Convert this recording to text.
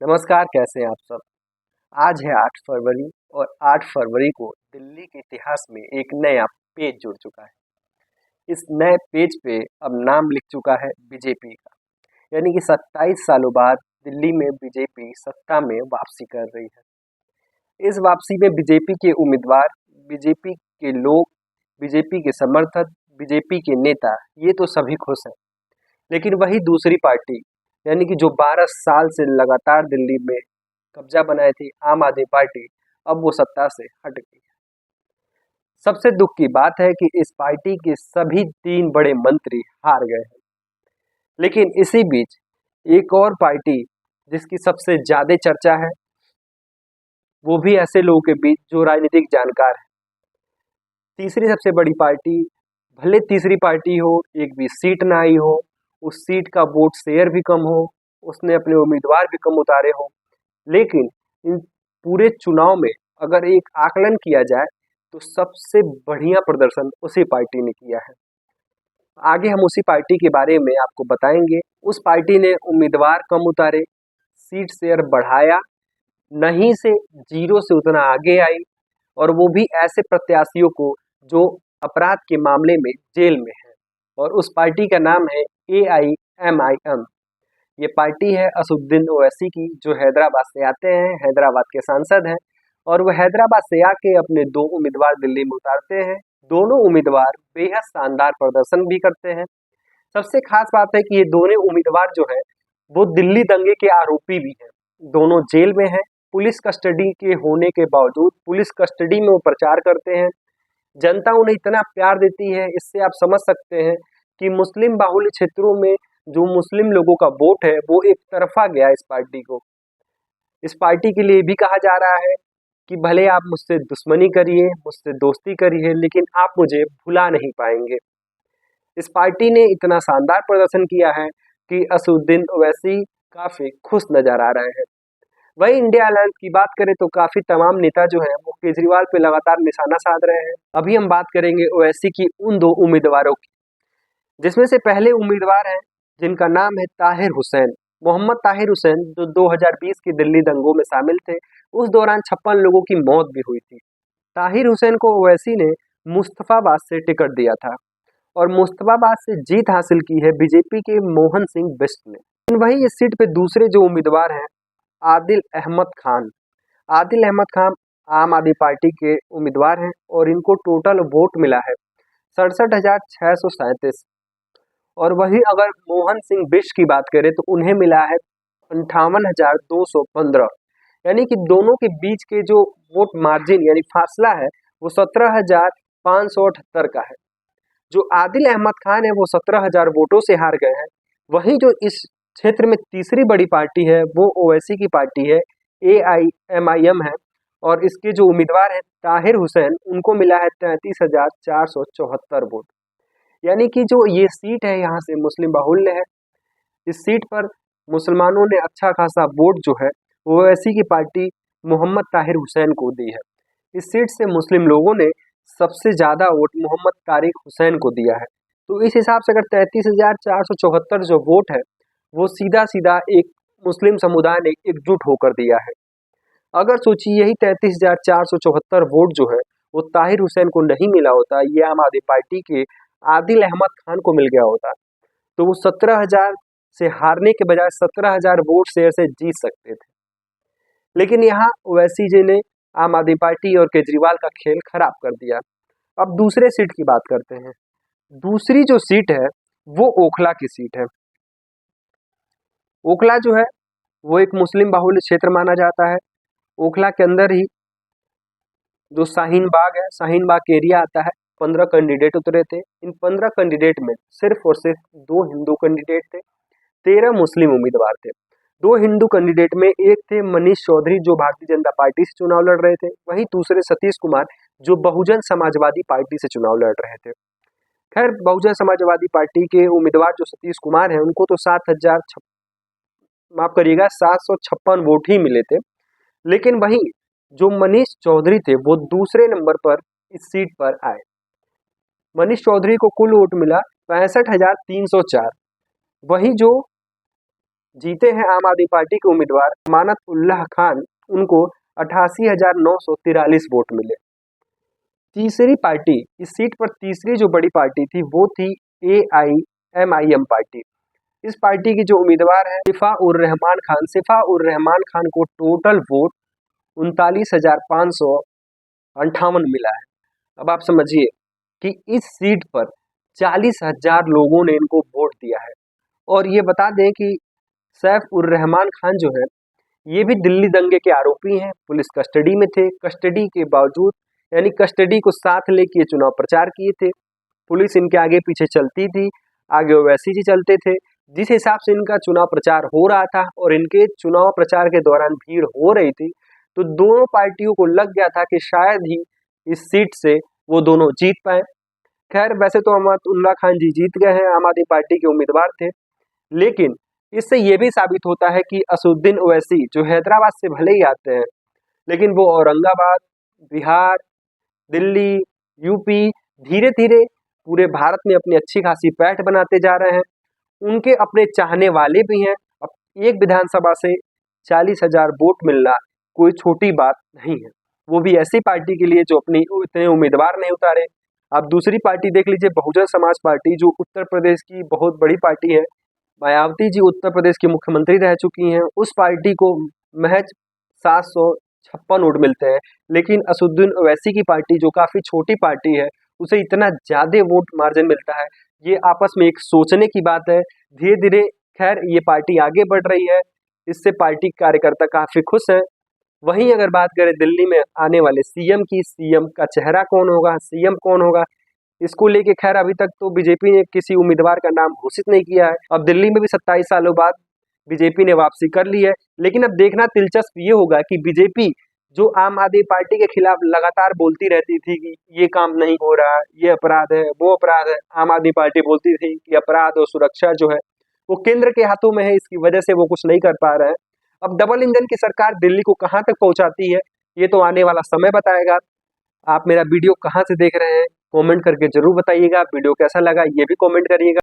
नमस्कार, कैसे हैं आप सब। आज है 8 फरवरी और 8 फरवरी को दिल्ली के इतिहास में एक नया पेज जुड़ चुका है। इस नए पेज पे अब नाम लिख चुका है बीजेपी का, यानी कि 27 सालों बाद दिल्ली में बीजेपी सत्ता में वापसी कर रही है। इस वापसी में बीजेपी के उम्मीदवार, बीजेपी के लोग, बीजेपी के समर्थक, बीजेपी के नेता, ये तो सभी खुश हैं। लेकिन वही दूसरी पार्टी, यानी कि जो 12 साल से लगातार दिल्ली में कब्जा बनाए थी, आम आदमी पार्टी, अब वो सत्ता से हट गई है। सबसे दुख की बात है कि इस पार्टी के सभी 3 बड़े मंत्री हार गए हैं। लेकिन इसी बीच एक और पार्टी जिसकी सबसे ज्यादा चर्चा है, वो भी ऐसे लोगों के बीच जो राजनीतिक जानकार है। तीसरी सबसे बड़ी पार्टी, भले तीसरी पार्टी हो, एक भी सीट ना आई हो, उस सीट का वोट शेयर भी कम हो, उसने अपने उम्मीदवार भी कम उतारे हो, लेकिन इन पूरे चुनाव में अगर एक आकलन किया जाए तो सबसे बढ़िया प्रदर्शन उसी पार्टी ने किया है। आगे हम उसी पार्टी के बारे में आपको बताएंगे। उस पार्टी ने उम्मीदवार कम उतारे, सीट शेयर बढ़ाया, नहीं से जीरो से उतना आगे आई, और वो भी ऐसे प्रत्याशियों को जो अपराध के मामले में जेल में है। और उस पार्टी का नाम है AIMIM। ये पार्टी है असदुद्दीन ओवैसी की, जो हैदराबाद से आते हैं, हैदराबाद के सांसद हैं, और वो हैदराबाद से आके अपने 2 उम्मीदवार दिल्ली में उतारते हैं। दोनों उम्मीदवार बेहद शानदार प्रदर्शन भी करते हैं। सबसे खास बात है कि ये दोनों उम्मीदवार जो हैं, वो दिल्ली दंगे के आरोपी भी हैं। दोनों जेल में हैं। पुलिस कस्टडी के होने के बावजूद पुलिस कस्टडी में वो प्रचार करते हैं। जनता उन्हें इतना प्यार देती है, इससे आप समझ सकते हैं कि मुस्लिम बाहुल्य क्षेत्रों में जो मुस्लिम लोगों का वोट है, वो एक तरफा गया इस पार्टी को। इस पार्टी के लिए भी कहा जा रहा है कि भले आप मुझसे दुश्मनी करिए, मुझसे दोस्ती करिए, लेकिन आप मुझे भुला नहीं पाएंगे। इस पार्टी ने इतना शानदार प्रदर्शन किया है कि असदुद्दीन ओवैसी काफी खुश नजर आ रहे हैं। वही इंडिया अलायंस की बात करें तो काफी तमाम नेता जो हैं, वो केजरीवाल पे लगातार निशाना साध रहे हैं। अभी हम बात करेंगे ओवैसी की उन 2 उम्मीदवारों की, जिसमें से पहले उम्मीदवार हैं जिनका नाम है ताहिर हुसैन, मोहम्मद ताहिर हुसैन, जो 2020 के दिल्ली दंगों में शामिल थे। उस दौरान 56 लोगों की मौत भी हुई थी। ताहिर हुसैन को ओवैसी ने मुस्तफाबाद से टिकट दिया था, और मुस्तफाबाद से जीत हासिल की है बीजेपी के मोहन सिंह बिष्ट ने। वहीं इस सीट पे दूसरे जो उम्मीदवार हैं, आदिल अहमद खान। आदिल अहमद खान आम आदमी पार्टी के उम्मीदवार हैं, और इनको टोटल वोट मिला है 67,637। और वहीं अगर मोहन सिंह बिष्ट की बात करें तो उन्हें मिला है 58,215। यानी कि दोनों के बीच के जो वोट मार्जिन यानी फासला है, वो 17,578 का है। जो आदिल अहमद खान है, वो 17,000 वोटों से हार गए हैं। वहीं जो इस क्षेत्र में तीसरी बड़ी पार्टी है, वो ओवैसी की पार्टी है, AIMIM है, और इसके जो उम्मीदवार हैं ताहिर हुसैन, उनको मिला है 33,474 वोट। यानी कि जो ये सीट है, यहाँ से मुस्लिम बाहुल्य है। इस सीट पर मुसलमानों ने अच्छा खासा वोट जो है वो ओवैसी की पार्टी मोहम्मद ताहिर हुसैन को दी है। इस सीट से मुस्लिम लोगों ने सबसे ज्यादा वोट मोहम्मद तारिक हुसैन को दिया है। तो इस हिसाब से अगर 33,474 जो वोट है, वो सीधा सीधा एक मुस्लिम समुदाय ने एकजुट होकर दिया है। अगर सोचिए यही 33,474 वोट जो है वो ताहिर हुसैन को नहीं मिला होता, ये आम आदमी पार्टी के आदिल अहमद खान को मिल गया होता, तो वो 17,000 से हारने के बजाय 17,000 वोट शेयर से जीत सकते थे। लेकिन यहाँ ओवैसी जी ने आम आदमी पार्टी और केजरीवाल का खेल खराब कर दिया। अब दूसरे सीट की बात करते हैं। दूसरी जो सीट है वो ओखला की सीट है। ओखला जो है वो एक मुस्लिम बाहुल्य क्षेत्र माना जाता है। ओखला के अंदर ही जो शाहीन बाग है, शाहीन बाग एरिया आता है। 15 कैंडिडेट उतरे थे। इन 15 कैंडिडेट में सिर्फ और सिर्फ 2 हिंदू कैंडिडेट थे, 13 मुस्लिम उम्मीदवार थे। 2 हिंदू कैंडिडेट में एक थे मनीष चौधरी, जो भारतीय जनता पार्टी से चुनाव लड़ रहे थे। वहीं दूसरे सतीश कुमार, जो बहुजन समाजवादी पार्टी से चुनाव लड़ रहे थे। खैर, बहुजन समाजवादी पार्टी के उम्मीदवार जो सतीश कुमार हैं, उनको तो 756 वोट ही मिले थे। लेकिन वहीं जो मनीष चौधरी थे, वो दूसरे नंबर पर इस सीट पर आए। मनीष चौधरी को कुल वोट मिला 65,304। वहीं जो जीते हैं आम आदमी पार्टी के उम्मीदवार अमानत उल्लाह खान, उनको 88,943 वोट मिले। तीसरी पार्टी, इस सीट पर तीसरी जो बड़ी पार्टी थी वो थी AIMIM पार्टी। इस पार्टी की जो उम्मीदवार है सिफा उर रहमान खान को टोटल वोट 39,558 मिला है। अब आप समझिए कि इस सीट पर 40,000 लोगों ने इनको वोट दिया है। और ये बता दें कि सैफ उर रहमान खान जो है ये भी दिल्ली दंगे के आरोपी हैं, पुलिस कस्टडी में थे। कस्टडी के बावजूद यानी कस्टडी को साथ लेके ये चुनाव प्रचार किए थे। पुलिस इनके आगे पीछे चलती थी, आगे ओवैसी जी चलते थे। जिस हिसाब से इनका चुनाव प्रचार हो रहा था और इनके चुनाव प्रचार के दौरान भीड़ हो रही थी, तो दोनों पार्टियों को लग गया था कि शायद ही इस सीट से वो दोनों जीत पाए। खैर, वैसे तो अमानतुल्लाह खान जी जीत गए हैं, आम आदमी पार्टी के उम्मीदवार थे, लेकिन इससे ये भी साबित होता है कि असदुद्दीन ओवैसी जो हैदराबाद से भले ही आते हैं, लेकिन वो औरंगाबाद, बिहार, दिल्ली, यूपी धीरे-धीरे पूरे भारत में अपनी अच्छी खासी पैठ बनाते जा रहे हैं। उनके अपने चाहने वाले भी हैं। अब एक विधानसभा से 40,000 वोट मिलना कोई छोटी बात नहीं है, वो भी ऐसी पार्टी के लिए जो अपनी इतने उम्मीदवार नहीं उतारे। आप दूसरी पार्टी देख लीजिए, बहुजन समाज पार्टी, जो उत्तर प्रदेश की बहुत बड़ी पार्टी है। मायावती जी उत्तर प्रदेश की मुख्यमंत्री रह चुकी हैं। उस पार्टी को महज 756 वोट मिलते हैं, लेकिन असदुद्दीन ओवैसी की पार्टी जो काफ़ी छोटी पार्टी है, उसे इतना ज़्यादा वोट मार्जिन मिलता है। ये आपस में एक सोचने की बात है। धीरे-धीरे खैर ये पार्टी आगे बढ़ रही है, इससे पार्टी कार्यकर्ता काफ़ी खुश हैं। वहीं अगर बात करें दिल्ली में आने वाले सीएम की, सीएम का चेहरा कौन होगा, सीएम कौन होगा, इसको लेके खैर अभी तक तो बीजेपी ने किसी उम्मीदवार का नाम घोषित नहीं किया है। अब दिल्ली में भी 27 सालों बाद बीजेपी ने वापसी कर ली है, लेकिन अब देखना दिलचस्प ये होगा कि बीजेपी जो आम आदमी पार्टी के खिलाफ लगातार बोलती रहती थी कि ये काम नहीं हो रहा, ये अपराध है, वो अपराध है, आम आदमी पार्टी बोलती थी कि अपराध और सुरक्षा जो है वो केंद्र के हाथों में है, इसकी वजह से वो कुछ नहीं कर पा रहे हैं। अब डबल इंजन की सरकार दिल्ली को कहाँ तक पहुंचाती है, ये तो आने वाला समय बताएगा। आप मेरा वीडियो कहाँ से देख रहे हैं, कमेंट करके जरूर बताइएगा। वीडियो कैसा लगा ये भी कमेंट करिएगा।